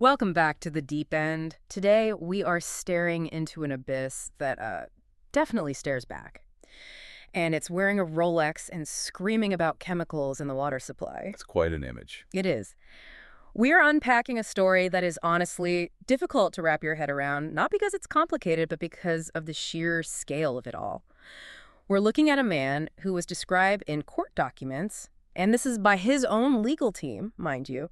Welcome back to the deep end. Today, we are staring into an abyss that definitely stares back. And it's wearing a Rolex and screaming about chemicals in the water supply. It's quite an image. It is. We are unpacking a story that is honestly difficult to wrap your head around, not because it's complicated, but because of the sheer scale of it all. We're looking at a man who was described in court documents, and this is by his own legal team, mind you,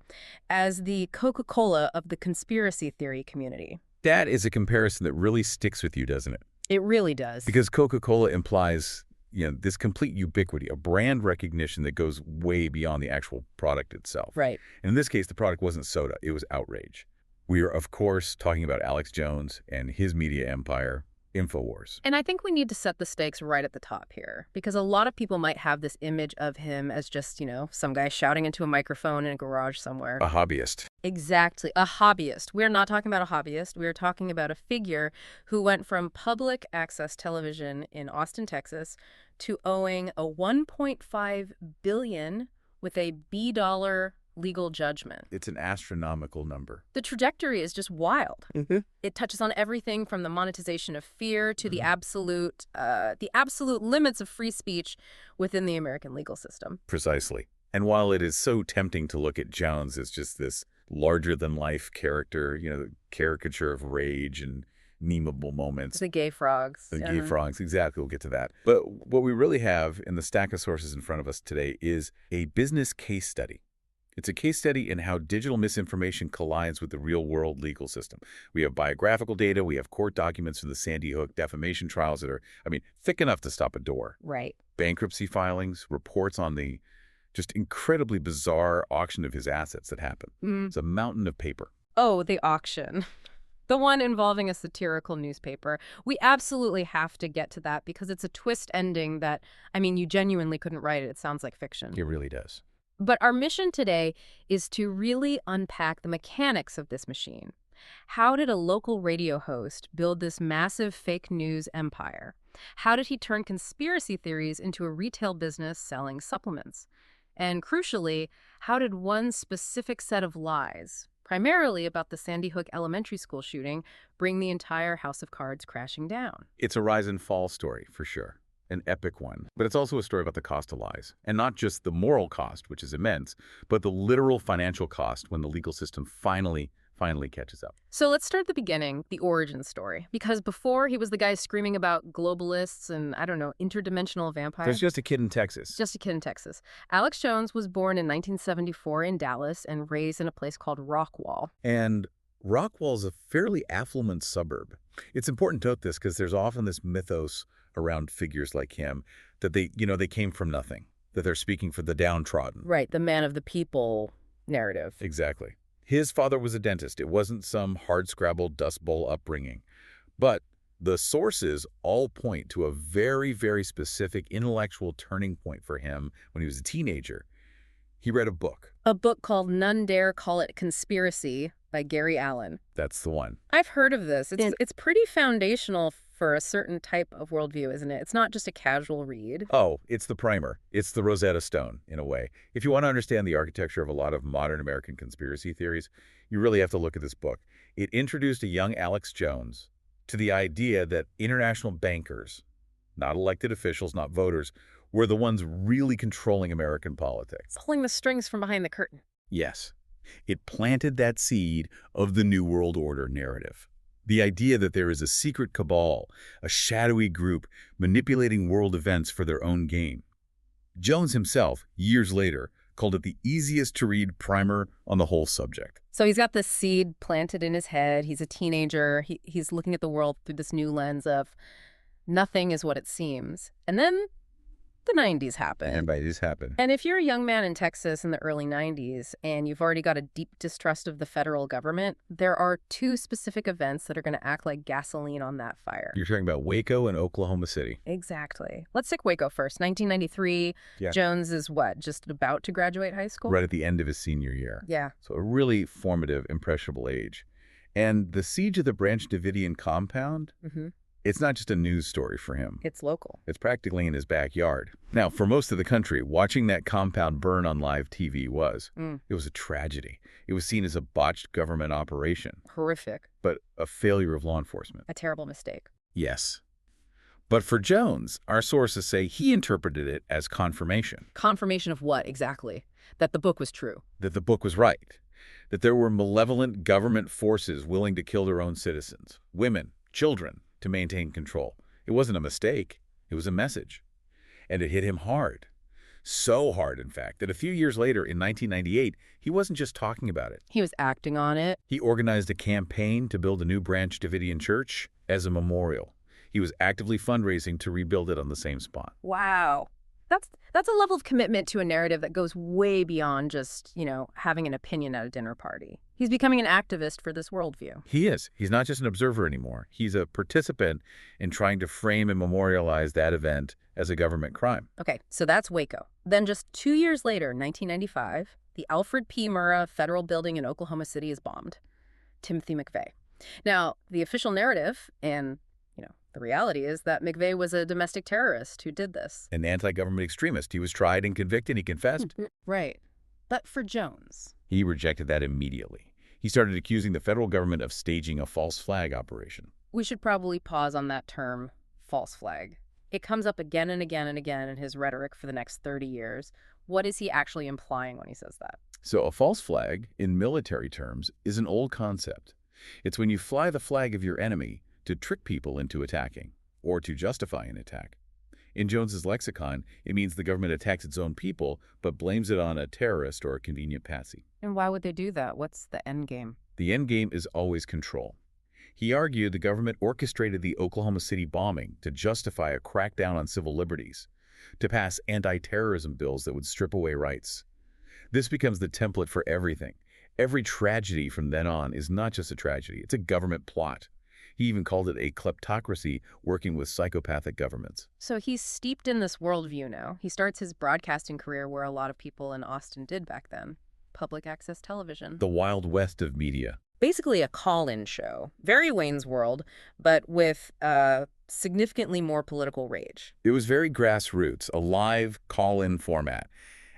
as the Coca-Cola of the conspiracy theory community. That is a comparison that really sticks with you, doesn't it? It really does. Because Coca-Cola implies, this complete ubiquity, a brand recognition that goes way beyond the actual product itself. Right. And in this case, the product wasn't soda, it was outrage. We are, of course, talking about Alex Jones and his media empire, Infowars. And I think we need to set the stakes right at the top here, because a lot of people might have this image of him as just, some guy shouting into a microphone in a garage somewhere. A hobbyist. Exactly. A hobbyist. We're not talking about a hobbyist. We're talking about a figure who went from public access television in Austin, Texas, to owing a $1.5 billion with a B dollar legal judgment. It's an astronomical number. The trajectory is just wild. Mm-hmm. It touches on everything from the monetization of fear to the absolute limits of free speech within the American legal system. Precisely. And while it is so tempting to look at Jones as just this larger-than-life character, the caricature of rage and memeable moments. The gay frogs. The gay frogs, exactly. We'll get to that. But what we really have in the stack of sources in front of us today is a business case study. It's a case study in how digital misinformation collides with the real-world legal system. We have biographical data. We have court documents from the Sandy Hook defamation trials that are, thick enough to stop a door. Right. Bankruptcy filings, reports on the just incredibly bizarre auction of his assets that happened. It's a mountain of paper. Oh, the auction. The one involving a satirical newspaper. We absolutely have to get to that because it's a twist ending that, you genuinely couldn't write it. It sounds like fiction. It really does. But our mission today is to really unpack the mechanics of this machine. How did a local radio host build this massive fake news empire? How did he turn conspiracy theories into a retail business selling supplements? And crucially, how did one specific set of lies, primarily about the Sandy Hook elementary school shooting, bring the entire house of cards crashing down? It's a rise and fall story, for sure. An epic one. But it's also a story about the cost of lies. And not just the moral cost, which is immense, but the literal financial cost when the legal system finally catches up. So let's start at the beginning, the origin story. Because before, he was the guy screaming about globalists and, interdimensional vampires. There's just a kid in Texas. Just a kid in Texas. Alex Jones was born in 1974 in Dallas and raised in a place called Rockwall. And Rockwall is a fairly affluent suburb. It's important to note this because there's often this mythos around figures like him that they came from nothing, that they're speaking for the downtrodden. Right, the man of the people narrative. Exactly. His father was a dentist. It wasn't some hard-scrabbled Dust Bowl upbringing. But the sources all point to a very, very specific intellectual turning point for him when he was a teenager. He read a book. A book called None Dare Call It Conspiracy by Gary Allen. That's the one. I've heard of this. It's pretty foundational for a certain type of worldview, isn't it? It's not just a casual read. Oh, it's the primer. It's the Rosetta Stone, in a way. If you want to understand the architecture of a lot of modern American conspiracy theories, you really have to look at this book. It introduced a young Alex Jones to the idea that international bankers, not elected officials, not voters, were the ones really controlling American politics. Pulling the strings from behind the curtain. Yes. It planted that seed of the New World Order narrative. The idea that there is a secret cabal, a shadowy group manipulating world events for their own gain. Jones himself, years later, called it the easiest to read primer on the whole subject. So he's got this seed planted in his head. He's a teenager. He's looking at the world through this new lens of nothing is what it seems. And then the 90s happened. And by these happened. And if you're a young man in Texas in the early 90s and you've already got a deep distrust of the federal government, there are two specific events that are going to act like gasoline on that fire. You're talking about Waco and Oklahoma City. Exactly. Let's take Waco first. 1993, Yeah. Jones is just about to graduate high school? Right at the end of his senior year. Yeah. So a really formative, impressionable age. And the siege of the Branch Davidian compound, It's not just a news story for him. It's local. It's practically in his backyard. Now, for most of the country, watching that compound burn on live TV it was a tragedy. It was seen as a botched government operation. Horrific. But a failure of law enforcement. A terrible mistake. Yes. But for Jones, our sources say he interpreted it as confirmation. Confirmation of what, exactly? That the book was true. That the book was right. That there were malevolent government forces willing to kill their own citizens, women, children, to maintain control. It wasn't a mistake. It was a message. And it hit him hard. So hard, in fact, that a few years later, in 1998, he wasn't just talking about it. He was acting on it. He organized a campaign to build a new Branch Davidian church as a memorial. He was actively fundraising to rebuild it on the same spot. Wow. That's a level of commitment to a narrative that goes way beyond just, having an opinion at a dinner party. He's becoming an activist for this worldview. He is. He's not just an observer anymore. He's a participant in trying to frame and memorialize that event as a government crime. Okay, so that's Waco. Then just 2 years later, 1995, the Alfred P. Murrah Federal Building in Oklahoma City is bombed. Timothy McVeigh. Now, the official narrative and the reality is that McVeigh was a domestic terrorist who did this. An anti-government extremist. He was tried and convicted. He confessed. Right. But for Jones, he rejected that immediately. He started accusing the federal government of staging a false flag operation. We should probably pause on that term, false flag. It comes up again and again and again in his rhetoric for the next 30 years. What is he actually implying when he says that? So a false flag, in military terms, is an old concept. It's when you fly the flag of your enemy to trick people into attacking, or to justify an attack. In Jones's lexicon, it means the government attacks its own people, but blames it on a terrorist or a convenient patsy. And why would they do that? What's the end game? The end game is always control. He argued the government orchestrated the Oklahoma City bombing to justify a crackdown on civil liberties, to pass anti-terrorism bills that would strip away rights. This becomes the template for everything. Every tragedy from then on is not just a tragedy, it's a government plot. He even called it a kleptocracy working with psychopathic governments. So he's steeped in this worldview now. He starts his broadcasting career where a lot of people in Austin did back then. Public access television. The Wild West of media. Basically a call-in show. Very Wayne's World, but with significantly more political rage. It was very grassroots, a live call-in format.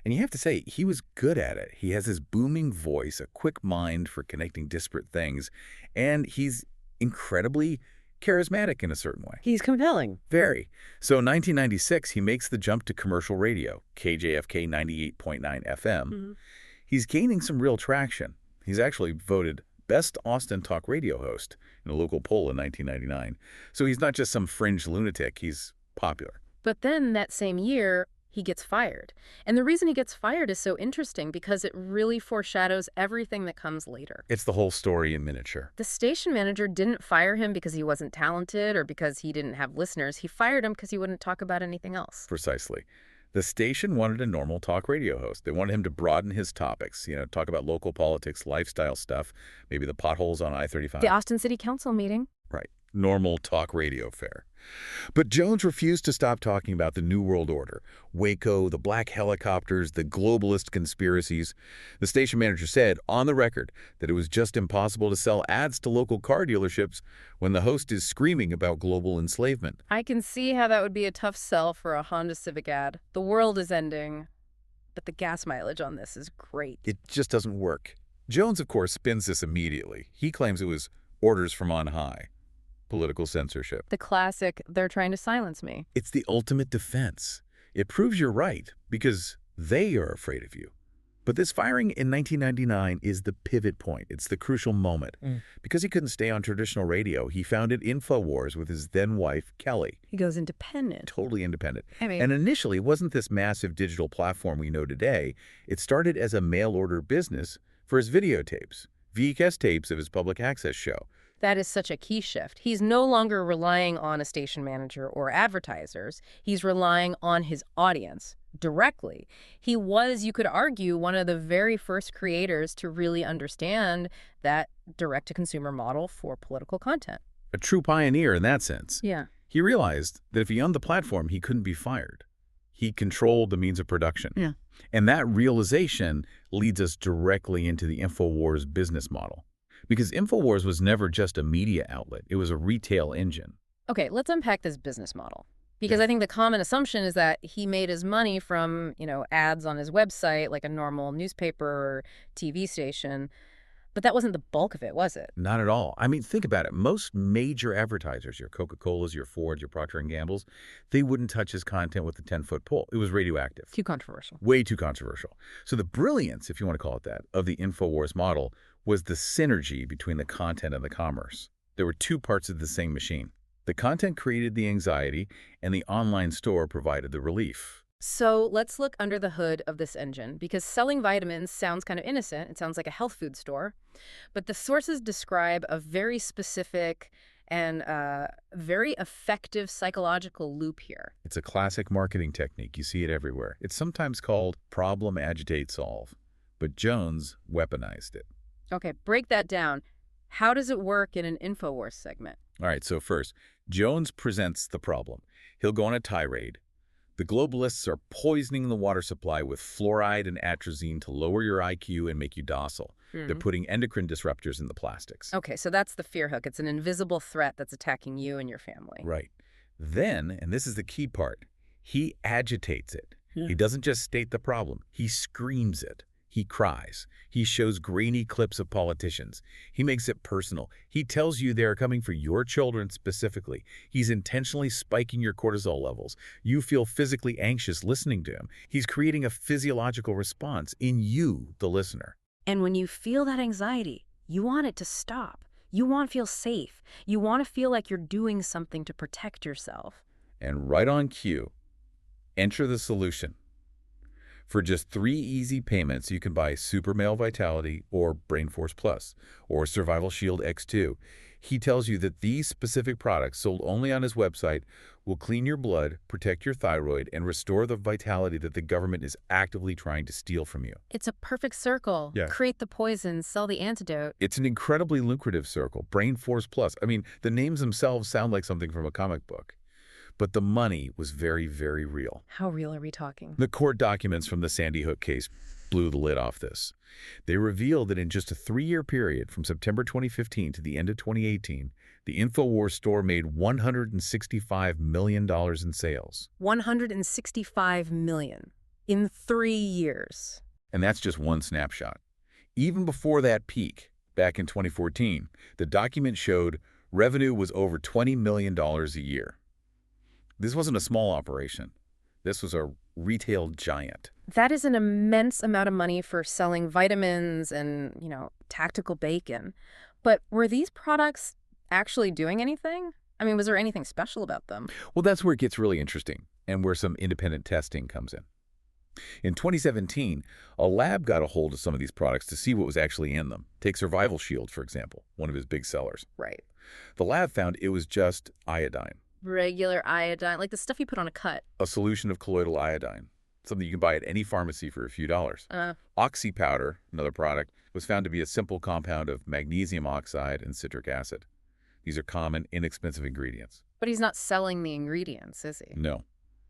And you have to say, he was good at it. He has this booming voice, a quick mind for connecting disparate things, and he's incredibly charismatic in a certain way. He's compelling. Very. So in 1996, he makes the jump to commercial radio, KJFK 98.9 FM. He's gaining some real traction. He's actually voted Best Austin Talk Radio Host in a local poll in 1999. So he's not just some fringe lunatic, he's popular. But then that same year, he gets fired. And the reason he gets fired is so interesting because it really foreshadows everything that comes later. It's the whole story in miniature. The station manager didn't fire him because he wasn't talented or because he didn't have listeners. He fired him because he wouldn't talk about anything else. Precisely. The station wanted a normal talk radio host. They wanted him to broaden his topics, talk about local politics, lifestyle stuff, maybe the potholes on I-35. The Austin City Council meeting. Right. Normal talk radio fare. But Jones refused to stop talking about the New World Order, Waco, the black helicopters, the globalist conspiracies. The station manager said, on the record, that it was just impossible to sell ads to local car dealerships when the host is screaming about global enslavement. I can see how that would be a tough sell for a Honda Civic ad. The world is ending, but the gas mileage on this is great. It just doesn't work. Jones, of course, spins this immediately. He claims it was orders from on high. Political censorship. The classic, they're trying to silence me. It's the ultimate defense. It proves you're right because they are afraid of you. But this firing in 1999 is the pivot point. It's the crucial moment. Because he couldn't stay on traditional radio, he founded Infowars with his then-wife, Kelly. He goes independent. Totally independent. And initially, it wasn't this massive digital platform we know today. It started as a mail-order business for his videotapes, VHS tapes of his public access show. That is such a key shift. He's no longer relying on a station manager or advertisers. He's relying on his audience directly. He was, you could argue, one of the very first creators to really understand that direct-to-consumer model for political content. A true pioneer in that sense. Yeah. He realized that if he owned the platform, he couldn't be fired. He controlled the means of production. Yeah. And that realization leads us directly into the Infowars business model. Because Infowars was never just a media outlet, it was a retail engine. Okay, let's unpack this business model. Because Okay. I think the common assumption is that he made his money from, ads on his website, like a normal newspaper or TV station. But that wasn't the bulk of it, was it? Not at all. I mean, think about it. Most major advertisers, your Coca-Colas, your Fords, your Procter& and Gambles, they wouldn't touch his content with a 10-foot pole. It was radioactive. Too controversial. Way too controversial. So the brilliance, if you want to call it that, of the Infowars model was the synergy between the content and the commerce. There were two parts of the same machine. The content created the anxiety, and the online store provided the relief. So let's look under the hood of this engine, because selling vitamins sounds kind of innocent. It sounds like a health food store. But the sources describe a very specific and very effective psychological loop here. It's a classic marketing technique. You see it everywhere. It's sometimes called problem, agitate, solve. But Jones weaponized it. Okay, break that down. How does it work in an InfoWars segment? All right, so first, Jones presents the problem. He'll go on a tirade. The globalists are poisoning the water supply with fluoride and atrazine to lower your IQ and make you docile. They're putting endocrine disruptors in the plastics. Okay, so that's the fear hook. It's an invisible threat that's attacking you and your family. Right. Then, and this is the key part, he agitates it. Yeah. He doesn't just state the problem. He screams it. He cries. He shows grainy clips of politicians. He makes it personal. He tells you they're coming for your children specifically. He's intentionally spiking your cortisol levels. You feel physically anxious listening to him. He's creating a physiological response in you, the listener. And when you feel that anxiety, you want it to stop. You want to feel safe. You want to feel like you're doing something to protect yourself. And right on cue, enter the solution. For just 3 easy payments, you can buy Super Male Vitality or Brain Force Plus or Survival Shield X2. He tells you that these specific products, sold only on his website, will clean your blood, protect your thyroid, and restore the vitality that the government is actively trying to steal from you. It's a perfect circle. Yeah. Create the poison, sell the antidote. It's an incredibly lucrative circle. Brain Force Plus. I mean, the names themselves sound like something from a comic book. But the money was very, very real. How real are we talking? The court documents from the Sandy Hook case blew the lid off this. They revealed that in just a 3-year period from September 2015 to the end of 2018, the Infowars store made $165 million in sales. $165 million in 3 years. And that's just one snapshot. Even before that peak, back in 2014, the document showed revenue was over $20 million a year. This wasn't a small operation. This was a retail giant. That is an immense amount of money for selling vitamins and, tactical bacon. But were these products actually doing anything? I mean, was there anything special about them? Well, that's where it gets really interesting and where some independent testing comes in. In 2017, a lab got a hold of some of these products to see what was actually in them. Take Survival Shield, for example, one of his big sellers. Right. The lab found it was just iodine. Regular iodine, like the stuff you put on a cut. A solution of colloidal iodine, something you can buy at any pharmacy for a few dollars. Oxy powder, another product, was found to be a simple compound of magnesium oxide and citric acid. These are common, inexpensive ingredients. But he's not selling the ingredients, is he? No.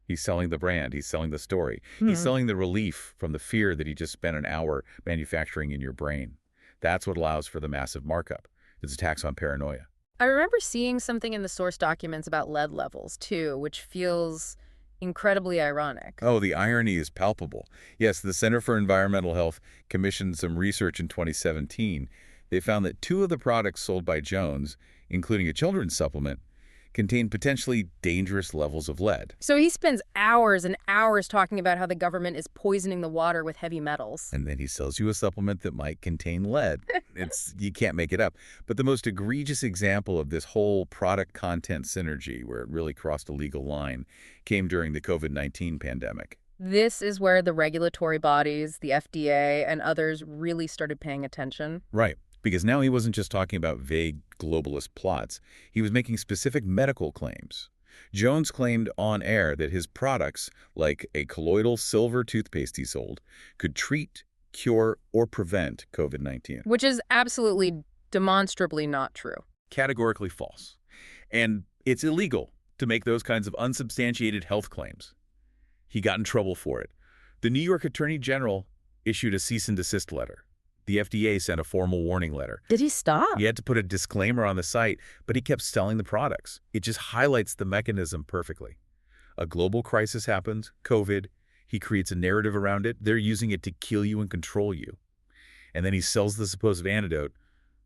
He's selling the brand. He's selling the story. He's selling the relief from the fear that he just spent an hour manufacturing in your brain. That's what allows for the massive markup. It's a tax on paranoia. I remember seeing something in the source documents about lead levels, too, which feels incredibly ironic. Oh, the irony is palpable. Yes, the Center for Environmental Health commissioned some research in 2017. They found that 2 of the products sold by Jones, including a children's supplement, contain potentially dangerous levels of lead. So he spends hours and hours talking about how the government is poisoning the water with heavy metals. And then he sells you a supplement that might contain lead. You can't make it up. But the most egregious example of this whole product content synergy, where it really crossed a legal line, came during the COVID-19 pandemic. This is where the regulatory bodies, the FDA, and others really started paying attention. Right. Because now he wasn't just talking about vague globalist plots. He was making specific medical claims. Jones claimed on air that his products, like a colloidal silver toothpaste he sold, could treat, cure, or prevent COVID-19. Which is absolutely, demonstrably not true. Categorically false. And it's illegal to make those kinds of unsubstantiated health claims. He got in trouble for it. The New York Attorney General issued a cease and desist letter. The FDA sent a formal warning letter. Did he stop? He had to put a disclaimer on the site, but he kept selling the products. It just highlights the mechanism perfectly. A global crisis happens, COVID. He creates a narrative around it. They're using it to kill you and control you. And then he sells the supposed antidote,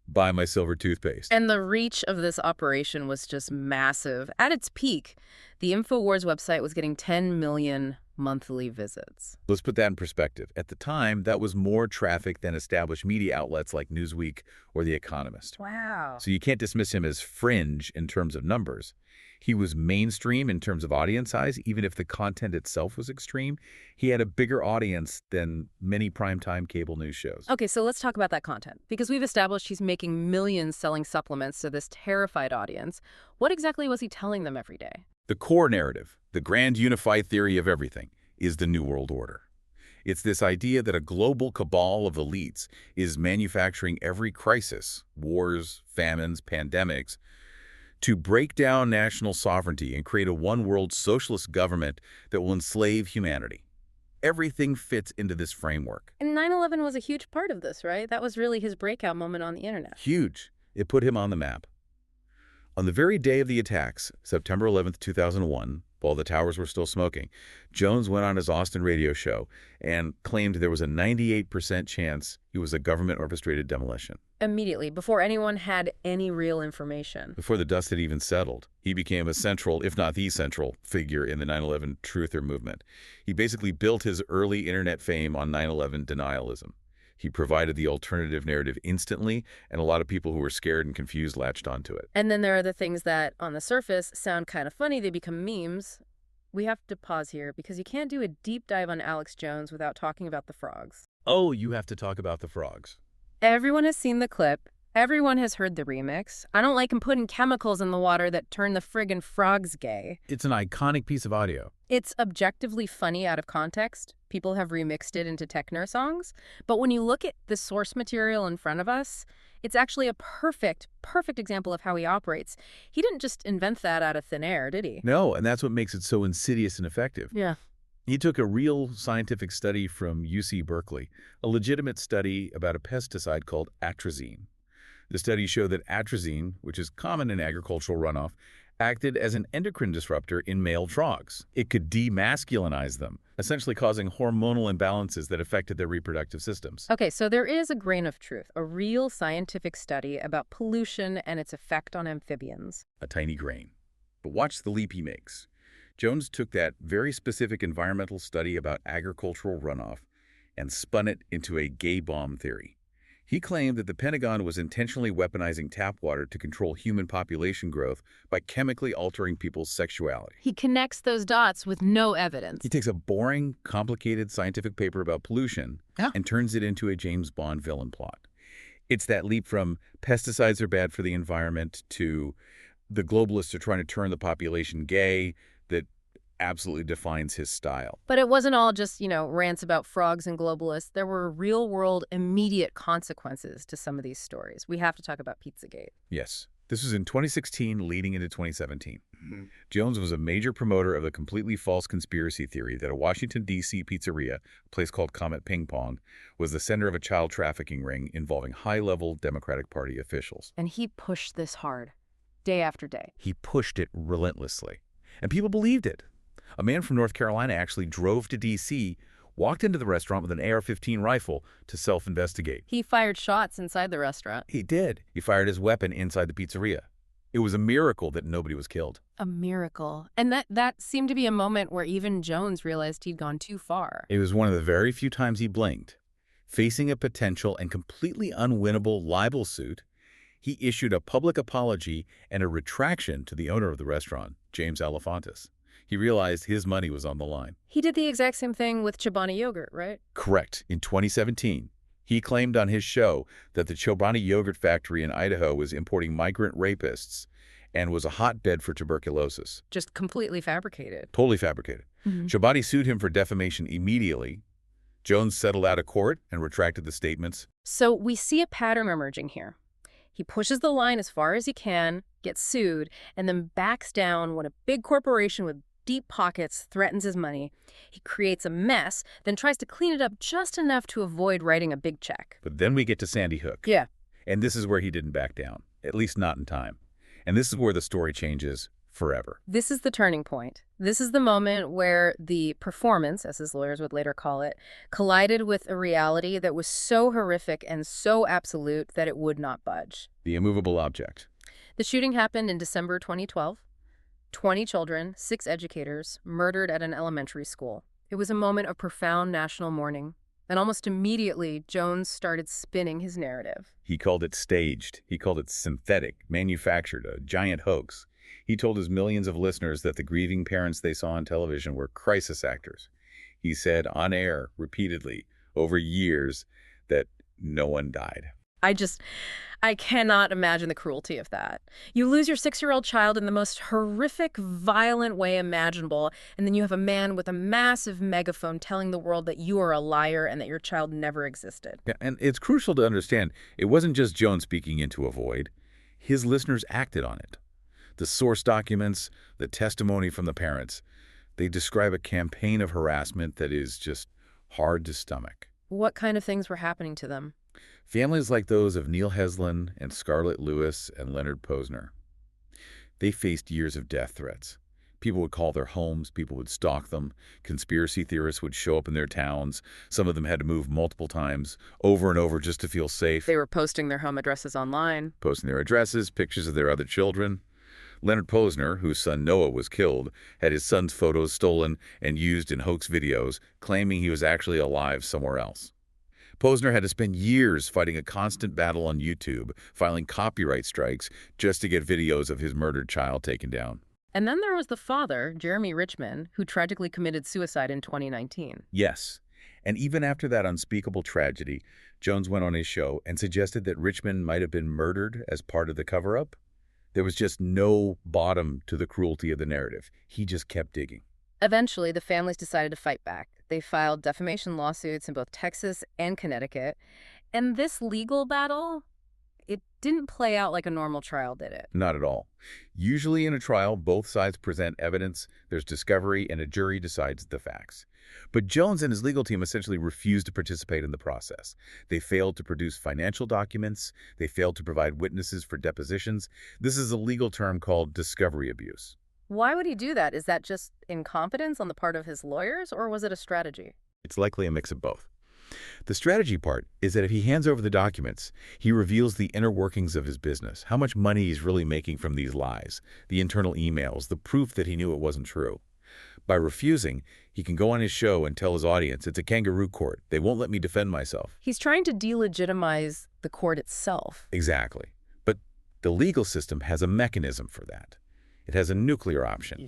buy my silver toothpaste. And the reach of this operation was just massive. At its peak, the Infowars website was getting 10 million monthly visits. Let's put that in perspective. At the time, that was more traffic than established media outlets like Newsweek or The Economist. Wow. So you can't dismiss him as fringe in terms of numbers. He was mainstream in terms of audience size, even if the content itself was extreme. He had a bigger audience than many primetime cable news shows. Okay, so let's talk about that content. Because we've established he's making millions selling supplements to this terrified audience. What exactly was he telling them every day? The core narrative, the grand unified theory of everything, is the New World Order. It's this idea that a global cabal of elites is manufacturing every crisis, wars, famines, pandemics, to break down national sovereignty and create a one-world socialist government that will enslave humanity. Everything fits into this framework. And 9/11 was a huge part of this, right? That was really his breakout moment on the internet. Huge. It put him on the map. On the very day of the attacks, September 11th, 2001, while the towers were still smoking, Jones went on his Austin radio show and claimed there was a 98% chance it was a government-orchestrated demolition. Immediately, before anyone had any real information. Before the dust had even settled, he became a central, if not the central, figure in the 9/11 truther movement. He basically built his early internet fame on 9/11 denialism. He provided the alternative narrative instantly, and a lot of people who were scared and confused latched onto it. And then there are the things that, on the surface, sound kind of funny. They become memes. We have to pause here because you can't do a deep dive on Alex Jones without talking about the frogs. Oh, you have to talk about the frogs. Everyone has seen the clip. Everyone has heard the remix. I don't like him putting chemicals in the water that turn the friggin' frogs gay. It's an iconic piece of audio. It's objectively funny out of context. People have remixed it into techno songs. But when you look at the source material in front of us, it's actually a perfect example of how he operates. He didn't just invent that out of thin air, did he? No, and that's what makes it so insidious and effective. Yeah. He took a real scientific study from UC Berkeley, a legitimate study about a pesticide called atrazine. The study showed that atrazine, which is common in agricultural runoff, acted as an endocrine disruptor in male frogs. It could demasculinize them, essentially causing hormonal imbalances that affected their reproductive systems. Okay, so there is a grain of truth, a real scientific study about pollution and its effect on amphibians. A tiny grain. But watch the leap he makes. Jones took that very specific environmental study about agricultural runoff and spun it into a gay bomb theory. He claimed that the Pentagon was intentionally weaponizing tap water to control human population growth by chemically altering people's sexuality. He connects those dots with no evidence. He takes a boring, complicated scientific paper about pollution and turns it into a James Bond villain plot. It's that leap from pesticides are bad for the environment to the globalists are trying to turn the population gay that absolutely defines his style. But it wasn't all just, rants about frogs and globalists. There were real-world, immediate consequences to some of these stories. We have to talk about Pizzagate. Yes. This was in 2016 leading into 2017. Jones was a major promoter of the completely false conspiracy theory that a Washington, D.C. pizzeria, a place called Comet Ping Pong, was the center of a child trafficking ring involving high-level Democratic Party officials. And he pushed this hard, day after day. He pushed it relentlessly. And people believed it. A man from North Carolina actually drove to D.C., walked into the restaurant with an AR-15 rifle to self-investigate. He fired shots inside the restaurant. He did. He fired his weapon inside the pizzeria. It was a miracle that nobody was killed. A miracle. And that seemed to be a moment where even Jones realized he'd gone too far. It was one of the very few times he blinked. Facing a potential and completely unwinnable libel suit, he issued a public apology and a retraction to the owner of the restaurant, James Alefantis. He realized his money was on the line. He did the exact same thing with Chobani yogurt, right? Correct. In 2017, he claimed on his show that the Chobani yogurt factory in Idaho was importing migrant rapists and was a hotbed for tuberculosis. Just completely fabricated. Totally fabricated. Chobani sued him for defamation immediately. Jones settled out of court and retracted the statements. So we see a pattern emerging here. He pushes the line as far as he can, gets sued, and then backs down when a big corporation with deep pockets, threatens his money. He creates a mess, then tries to clean it up just enough to avoid writing a big check. But then we get to Sandy Hook. Yeah. And this is where he didn't back down, at least not in time. And this is where the story changes forever. This is the turning point. This is the moment where the performance, as his lawyers would later call it, collided with a reality that was so horrific and so absolute that it would not budge. The immovable object. The shooting happened in December 2012. 20 children, 6 educators, murdered at an elementary school. It was a moment of profound national mourning. And almost immediately, Jones started spinning his narrative. He called it staged. He called it synthetic, manufactured, a giant hoax. He told his millions of listeners that the grieving parents they saw on television were crisis actors. He said on air repeatedly over years that no one died. I cannot imagine the cruelty of that. You lose your 6-year-old child in the most horrific, violent way imaginable, and then you have a man with a massive megaphone telling the world that you are a liar and that your child never existed. Yeah, and it's crucial to understand it wasn't just Jones speaking into a void. His listeners acted on it. The source documents, the testimony from the parents, they describe a campaign of harassment that is just hard to stomach. What kind of things were happening to them? Families like those of Neil Heslin and Scarlett Lewis and Leonard Posner. They faced years of death threats. People would call their homes, people would stalk them, conspiracy theorists would show up in their towns. Some of them had to move multiple times, over and over, just to feel safe. They were posting their home addresses online. Posting their addresses, pictures of their other children. Leonard Posner, whose son Noah was killed, had his son's photos stolen and used in hoax videos, claiming he was actually alive somewhere else. Posner had to spend years fighting a constant battle on YouTube, filing copyright strikes just to get videos of his murdered child taken down. And then there was the father, Jeremy Richmond, who tragically committed suicide in 2019. Yes. And even after that unspeakable tragedy, Jones went on his show and suggested that Richmond might have been murdered as part of the cover-up. There was just no bottom to the cruelty of the narrative. He just kept digging. Eventually, the families decided to fight back. They filed defamation lawsuits in both Texas and Connecticut. And this legal battle, it didn't play out like a normal trial, did it? Not at all. Usually in a trial, both sides present evidence, there's discovery, and a jury decides the facts. But Jones and his legal team essentially refused to participate in the process. They failed to produce financial documents. They failed to provide witnesses for depositions. This is a legal term called discovery abuse. Why would he do that? Is that just incompetence on the part of his lawyers, or was it a strategy? It's likely a mix of both. The strategy part is that if he hands over the documents, he reveals the inner workings of his business, how much money he's really making from these lies, the internal emails, the proof that he knew it wasn't true. By refusing, he can go on his show and tell his audience, it's a kangaroo court. They won't let me defend myself. He's trying to delegitimize the court itself. Exactly. But the legal system has a mechanism for that. It has a nuclear option,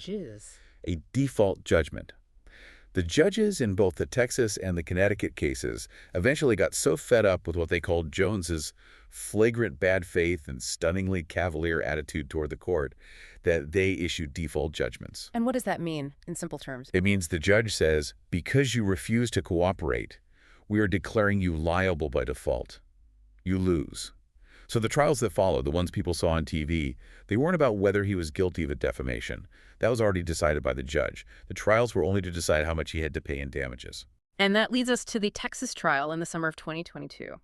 a default judgment. The judges in both the Texas and the Connecticut cases eventually got so fed up with what they called Jones's flagrant bad faith and stunningly cavalier attitude toward the court that they issued default judgments. And what does that mean in simple terms? It means the judge says, because you refuse to cooperate, we are declaring you liable by default. You lose. So the trials that followed, the ones people saw on TV, they weren't about whether he was guilty of a defamation. That was already decided by the judge. The trials were only to decide how much he had to pay in damages. And that leads us to the Texas trial in the summer of 2022.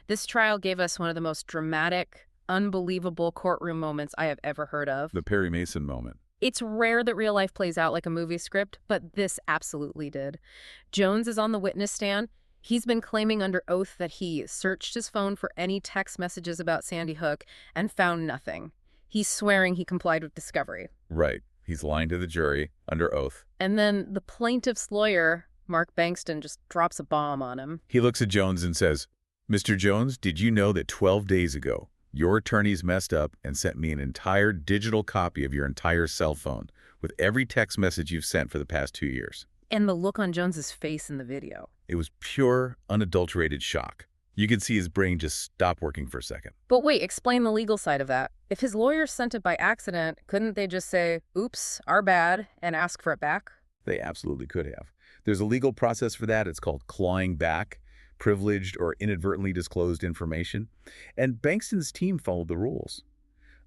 This trial gave us one of the most dramatic, unbelievable courtroom moments I have ever heard of. The Perry Mason moment. It's rare that real life plays out like a movie script, but this absolutely did. Jones is on the witness stand. He's been claiming under oath that he searched his phone for any text messages about Sandy Hook and found nothing. He's swearing he complied with discovery. Right. He's lying to the jury under oath. And then the plaintiff's lawyer, Mark Bankston, just drops a bomb on him. He looks at Jones and says, Mr. Jones, did you know that 12 days ago, your attorneys messed up and sent me an entire digital copy of your entire cell phone with every text message you've sent for the past 2 years? And the look on Jones's face in the video. It was pure, unadulterated shock. You could see his brain just stop working for a second. But wait, explain the legal side of that. If his lawyers sent it by accident, couldn't they just say, oops, our bad, and ask for it back? They absolutely could have. There's a legal process for that. It's called clawing back privileged or inadvertently disclosed information. And Bankston's team followed the rules.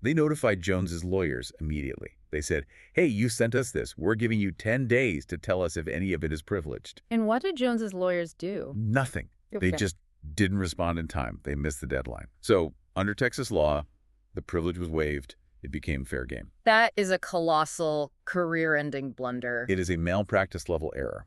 They notified Jones's lawyers immediately. They said, hey, you sent us this. We're giving you 10 days to tell us if any of it is privileged. And what did Jones's lawyers do? Nothing. They Okay. just didn't respond in time. They missed the deadline. So under Texas law, the privilege was waived. It became fair game. That is a colossal career-ending blunder. It is a malpractice level error.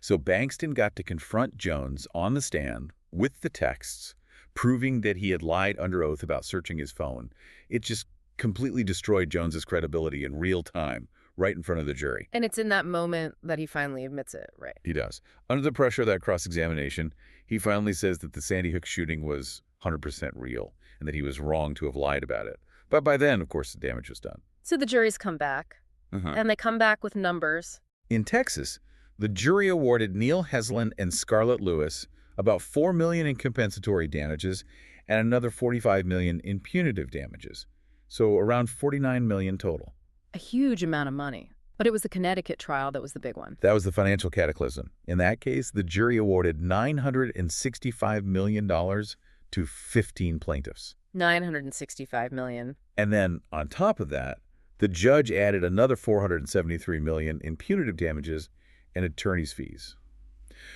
So Bankston got to confront Jones on the stand with the texts, proving that he had lied under oath about searching his phone. It just completely destroyed Jones's credibility in real time, right in front of the jury. And it's in that moment that he finally admits it, right? He does. Under the pressure of that cross-examination, he finally says that the Sandy Hook shooting was 100% real and that he was wrong to have lied about it. But by then, of course, the damage was done. So the juries come back, and they come back with numbers. In Texas, the jury awarded Neil Heslin and Scarlett Lewis about $4 million in compensatory damages and another $45 million in punitive damages. So around $49 million total. A huge amount of money. But it was the Connecticut trial that was the big one. That was the financial cataclysm. In that case, the jury awarded $965 million to 15 plaintiffs. $965 million. And then, on top of that, the judge added another $473 million in punitive damages and attorney's fees.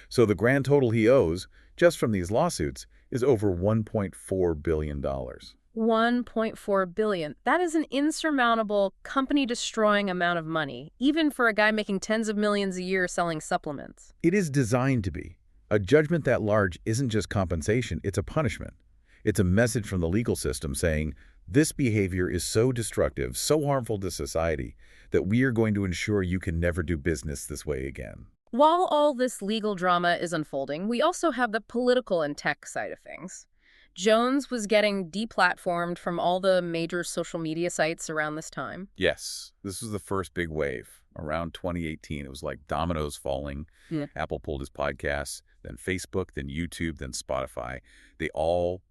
So the grand total he owes, just from these lawsuits, is over $1.4 billion. $1.4 billion. That is an insurmountable, company-destroying amount of money, even for a guy making tens of millions a year selling supplements. It is designed to be. A judgment that large isn't just compensation, it's a punishment. It's a message from the legal system saying, this behavior is so destructive, so harmful to society, that we are going to ensure you can never do business this way again. While all this legal drama is unfolding, we also have the political and tech side of things. Jones was getting deplatformed from all the major social media sites around this time. Yes, this was the first big wave. Around 2018, it was like dominoes falling. Yeah. Apple pulled his podcasts, then Facebook, then YouTube, then Spotify. They all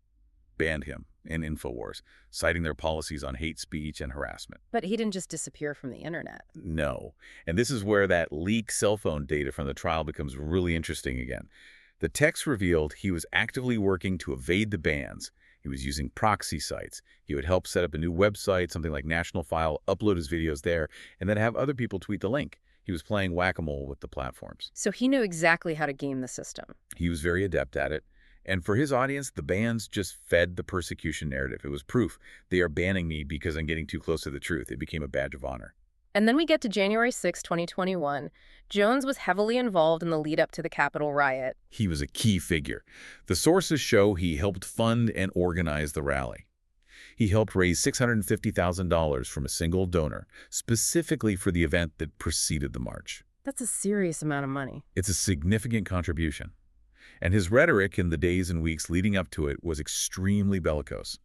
banned him in Infowars, citing their policies on hate speech and harassment. But he didn't just disappear from the internet. No. And this is where that leaked cell phone data from the trial becomes really interesting again. The text revealed he was actively working to evade the bans. He was using proxy sites. He would help set up a new website, something like National File, upload his videos there, and then have other people tweet the link. He was playing whack-a-mole with the platforms. So he knew exactly how to game the system. He was very adept at it. And for his audience, the bans just fed the persecution narrative. It was proof. They are banning me because I'm getting too close to the truth. It became a badge of honor. And then we get to January 6, 2021. Jones was heavily involved in the lead-up to the Capitol riot. He was a key figure. The sources show he helped fund and organize the rally. He helped raise $650,000 from a single donor, specifically for the event that preceded the march. That's a serious amount of money. It's a significant contribution. And his rhetoric in the days and weeks leading up to it was extremely bellicose.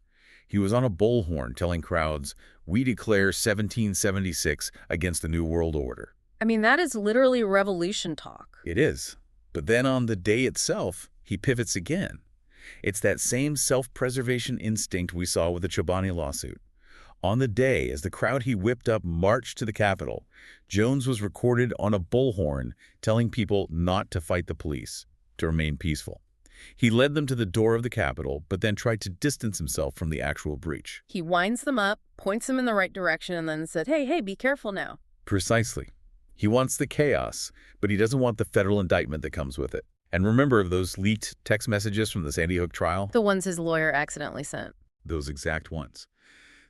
He was on a bullhorn telling crowds, "We declare 1776 against the New World Order." I mean, that is literally revolution talk. It is. But then on the day itself, he pivots again. It's that same self-preservation instinct we saw with the Chobani lawsuit. On the day, as the crowd he whipped up marched to the Capitol, Jones was recorded on a bullhorn telling people not to fight the police, to remain peaceful. He led them to the door of the Capitol, but then tried to distance himself from the actual breach. He winds them up, points them in the right direction, and then said, hey, be careful now. Precisely. He wants the chaos, but he doesn't want the federal indictment that comes with it. And remember those leaked text messages from the Sandy Hook trial? The ones his lawyer accidentally sent. Those exact ones.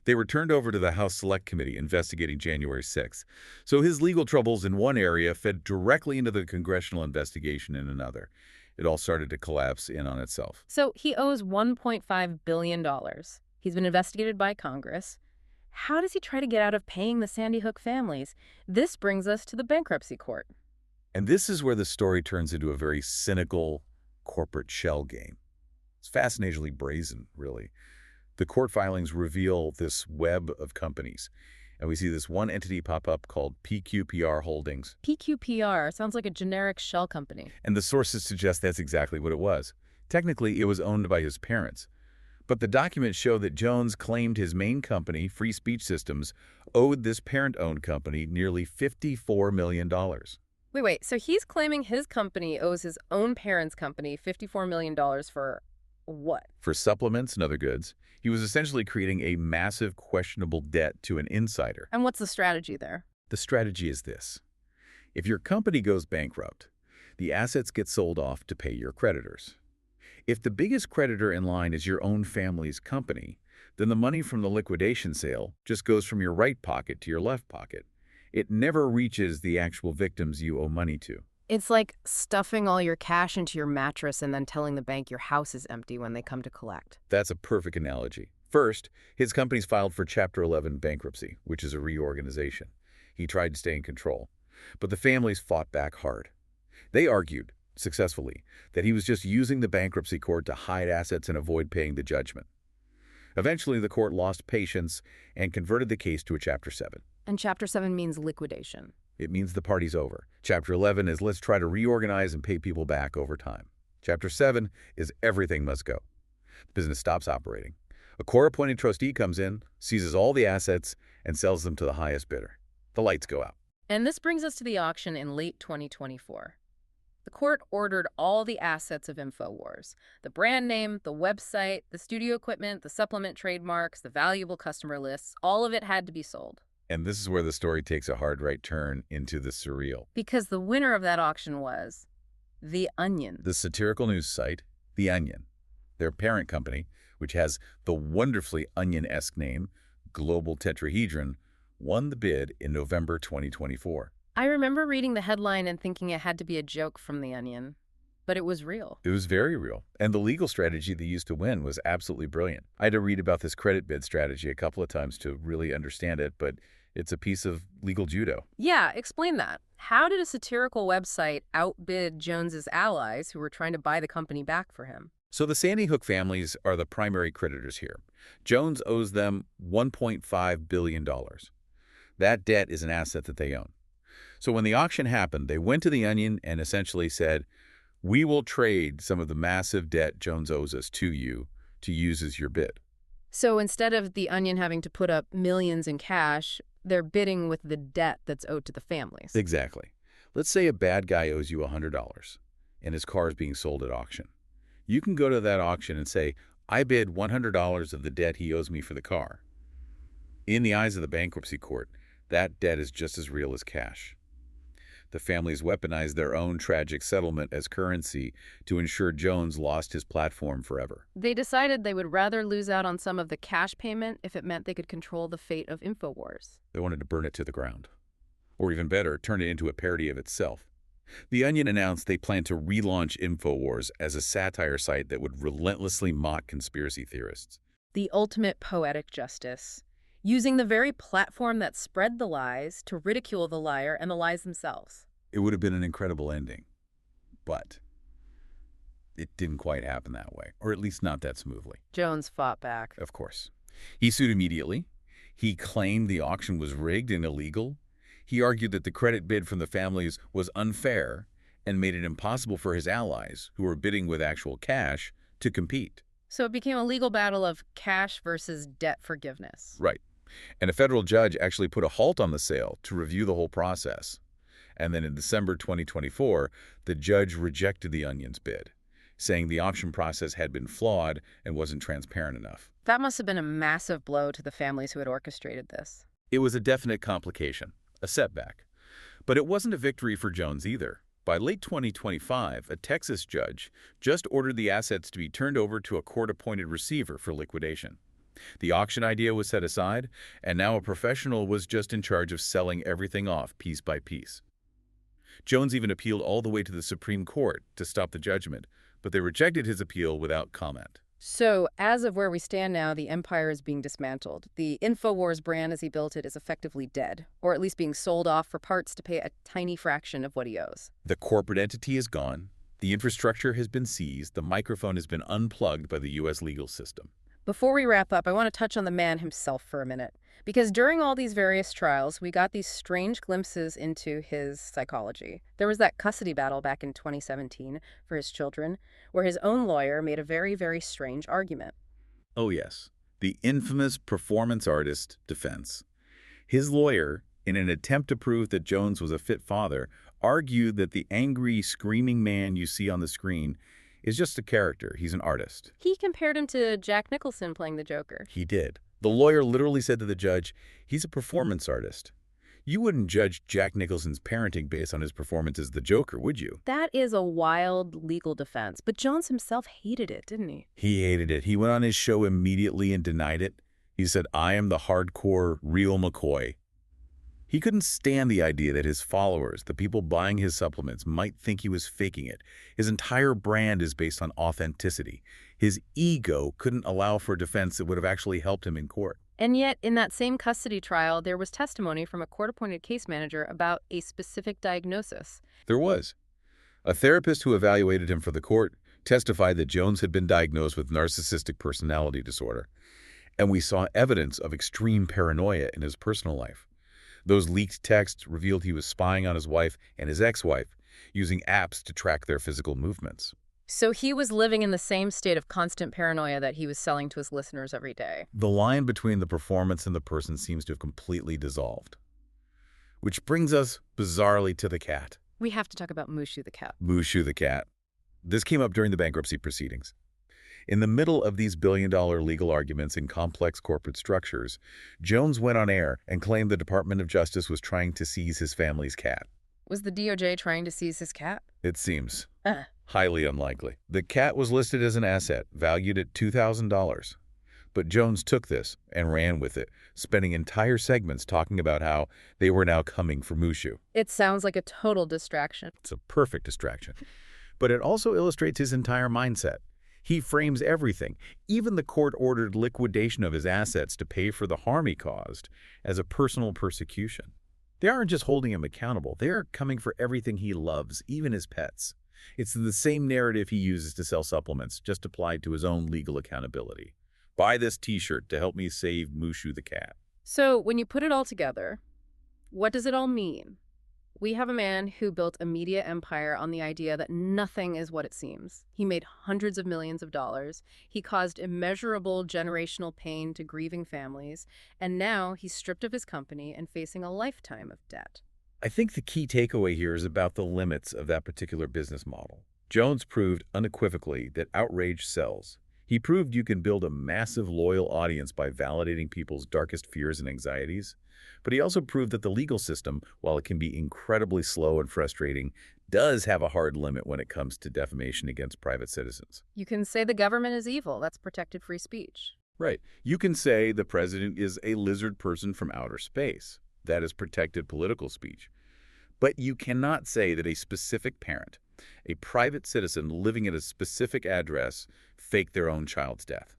They were turned over to the House Select Committee investigating January 6th. So his legal troubles in one area fed directly into the congressional investigation in another. It all started to collapse in on itself. So he owes $1.5 billion. He's been investigated by Congress. How does he try to get out of paying the Sandy Hook families? This brings us to the bankruptcy court. And this is where the story turns into a very cynical corporate shell game. It's fascinatingly brazen, really. The court filings reveal this web of companies. And we see this one entity pop up called PQPR Holdings. PQPR sounds like a generic shell company. And the sources suggest that's exactly what it was. Technically, it was owned by his parents. But the documents show that Jones claimed his main company, Free Speech Systems, owed this parent-owned company nearly $54 million. Wait, so he's claiming his company owes his own parents' company $54 million for what? For supplements and other goods, he was essentially creating a massive questionable debt to an insider. And what's the strategy there? The strategy is this. If your company goes bankrupt, the assets get sold off to pay your creditors. If the biggest creditor in line is your own family's company, then the money from the liquidation sale just goes from your right pocket to your left pocket. It never reaches the actual victims you owe money to. It's like stuffing all your cash into your mattress and then telling the bank your house is empty when they come to collect. That's a perfect analogy. First, his companies filed for Chapter 11 bankruptcy, which is a reorganization. He tried to stay in control, but the families fought back hard. They argued, successfully, that he was just using the bankruptcy court to hide assets and avoid paying the judgment. Eventually, the court lost patience and converted the case to a Chapter 7. And Chapter 7 means liquidation. It means the party's over. Chapter 11 is let's try to reorganize and pay people back over time. Chapter 7 is everything must go. The business stops operating. A court-appointed trustee comes in, seizes all the assets, and sells them to the highest bidder. The lights go out. And this brings us to the auction in late 2024. The court ordered all the assets of Infowars, the brand name, the website, the studio equipment, the supplement trademarks, the valuable customer lists, all of it had to be sold. And this is where the story takes a hard right turn into the surreal. Because the winner of that auction was The Onion. The satirical news site, The Onion, their parent company, which has the wonderfully Onion-esque name, Global Tetrahedron, won the bid in November 2024. I remember reading the headline and thinking it had to be a joke from The Onion, but it was real. It was very real, and the legal strategy they used to win was absolutely brilliant. I had to read about this credit bid strategy a couple of times to really understand it, but it's a piece of legal judo. Yeah, explain that. How did a satirical website outbid Jones's allies who were trying to buy the company back for him? So the Sandy Hook families are the primary creditors here. Jones owes them $1.5 billion. That debt is an asset that they own. So when the auction happened, they went to The Onion and essentially said, we will trade some of the massive debt Jones owes us to you to use as your bid. So instead of The Onion having to put up millions in cash, they're bidding with the debt that's owed to the families. Exactly. Let's say a bad guy owes you $100 and his car is being sold at auction. You can go to that auction and say, I bid $100 of the debt he owes me for the car. In the eyes of the bankruptcy court, that debt is just as real as cash. The families weaponized their own tragic settlement as currency to ensure Jones lost his platform forever. They decided they would rather lose out on some of the cash payment if it meant they could control the fate of Infowars. They wanted to burn it to the ground. Or even better, turn it into a parody of itself. The Onion announced they plan to relaunch Infowars as a satire site that would relentlessly mock conspiracy theorists. The ultimate poetic justice, using the very platform that spread the lies to ridicule the liar and the lies themselves. It would have been an incredible ending. But it didn't quite happen that way, or at least not that smoothly. Jones fought back. Of course. He sued immediately. He claimed the auction was rigged and illegal. He argued that the credit bid from the families was unfair and made it impossible for his allies, who were bidding with actual cash, to compete. So it became a legal battle of cash versus debt forgiveness. Right. And a federal judge actually put a halt on the sale to review the whole process. And then in December 2024, the judge rejected the Onion's bid, saying the auction process had been flawed and wasn't transparent enough. That must have been a massive blow to the families who had orchestrated this. It was a definite complication, a setback. But it wasn't a victory for Jones either. By late 2025, a Texas judge just ordered the assets to be turned over to a court-appointed receiver for liquidation. The auction idea was set aside, and now a professional was just in charge of selling everything off piece by piece. Jones even appealed all the way to the Supreme Court to stop the judgment, but they rejected his appeal without comment. So, as of where we stand now, the empire is being dismantled. The Infowars brand as he built it is effectively dead, or at least being sold off for parts to pay a tiny fraction of what he owes. The corporate entity is gone, the infrastructure has been seized, the microphone has been unplugged by the U.S. legal system. Before we wrap up, I want to touch on the man himself for a minute. Because during all these various trials, we got these strange glimpses into his psychology. There was that custody battle back in 2017 for his children, where his own lawyer made a very, very strange argument. Oh yes, the infamous performance artist defense. His lawyer, in an attempt to prove that Jones was a fit father, argued that the angry, screaming man you see on the screen is just a character. He's an artist. He compared him to Jack Nicholson playing the Joker. He did. The lawyer literally said to the judge, he's a performance artist. You wouldn't judge Jack Nicholson's parenting based on his performance as the Joker, would you? That is a wild legal defense, but Jones himself hated it, didn't he? He hated it. He went on his show immediately and denied it. He said, I am the hardcore, real McCoy. He couldn't stand the idea that his followers, the people buying his supplements, might think he was faking it. His entire brand is based on authenticity. His ego couldn't allow for a defense that would have actually helped him in court. And yet, in that same custody trial, there was testimony from a court-appointed case manager about a specific diagnosis. There was. A therapist who evaluated him for the court testified that Jones had been diagnosed with narcissistic personality disorder. And we saw evidence of extreme paranoia in his personal life. Those leaked texts revealed he was spying on his wife and his ex-wife, using apps to track their physical movements. So he was living in the same state of constant paranoia that he was selling to his listeners every day. The line between the performance and the person seems to have completely dissolved. Which brings us, bizarrely, to the cat. We have to talk about Mushu the cat. Mushu the cat. This came up during the bankruptcy proceedings. In the middle of these billion-dollar legal arguments in complex corporate structures, Jones went on air and claimed the Department of Justice was trying to seize his family's cat. Was the DOJ trying to seize his cat? It seems. Highly unlikely. The cat was listed as an asset, valued at $2,000. But Jones took this and ran with it, spending entire segments talking about how they were now coming for Mushu. It sounds like a total distraction. It's a perfect distraction. But it also illustrates his entire mindset. He frames everything, even the court-ordered liquidation of his assets to pay for the harm he caused, as a personal persecution. They aren't just holding him accountable. They are coming for everything he loves, even his pets. It's the same narrative he uses to sell supplements, just applied to his own legal accountability. Buy this T-shirt to help me save Mushu the cat. So when you put it all together, what does it all mean? We have a man who built a media empire on the idea that nothing is what it seems. He made hundreds of millions of dollars. He caused immeasurable generational pain to grieving families. And now he's stripped of his company and facing a lifetime of debt. I think the key takeaway here is about the limits of that particular business model. Jones proved unequivocally that outrage sells. He proved you can build a massive loyal audience by validating people's darkest fears and anxieties. But he also proved that the legal system, while it can be incredibly slow and frustrating, does have a hard limit when it comes to defamation against private citizens. You can say the government is evil. That's protected free speech. Right. You can say the president is a lizard person from outer space. That is protected political speech. But you cannot say that a specific parent, a private citizen living at a specific address, faked their own child's death.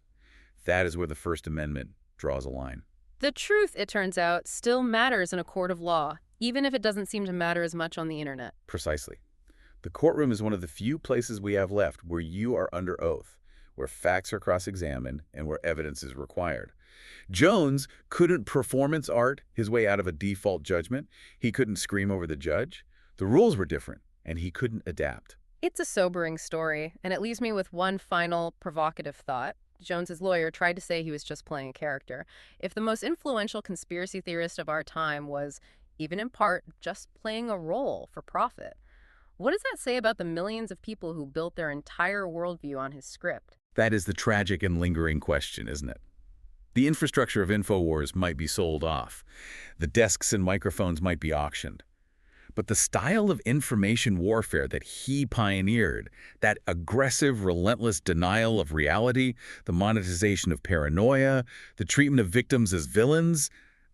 That is where the First Amendment draws a line. The truth, it turns out, still matters in a court of law, even if it doesn't seem to matter as much on the internet. Precisely. The courtroom is one of the few places we have left where you are under oath, where facts are cross-examined, and where evidence is required. Jones couldn't performance art his way out of a default judgment. He couldn't scream over the judge. The rules were different, and he couldn't adapt. It's a sobering story, and it leaves me with one final provocative thought. Jones's lawyer tried to say he was just playing a character. If the most influential conspiracy theorist of our time was, even in part, just playing a role for profit, what does that say about the millions of people who built their entire worldview on his script? That is the tragic and lingering question, isn't it? The infrastructure of Infowars might be sold off. The desks and microphones might be auctioned. But the style of information warfare that he pioneered, that aggressive, relentless denial of reality, the monetization of paranoia, the treatment of victims as villains,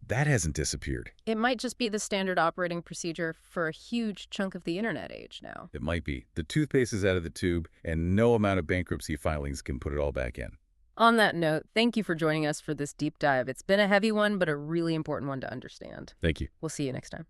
that hasn't disappeared. It might just be the standard operating procedure for a huge chunk of the internet age now. It might be. The toothpaste is out of the tube, and no amount of bankruptcy filings can put it all back in. On that note, thank you for joining us for this deep dive. It's been a heavy one, but a really important one to understand. Thank you. We'll see you next time.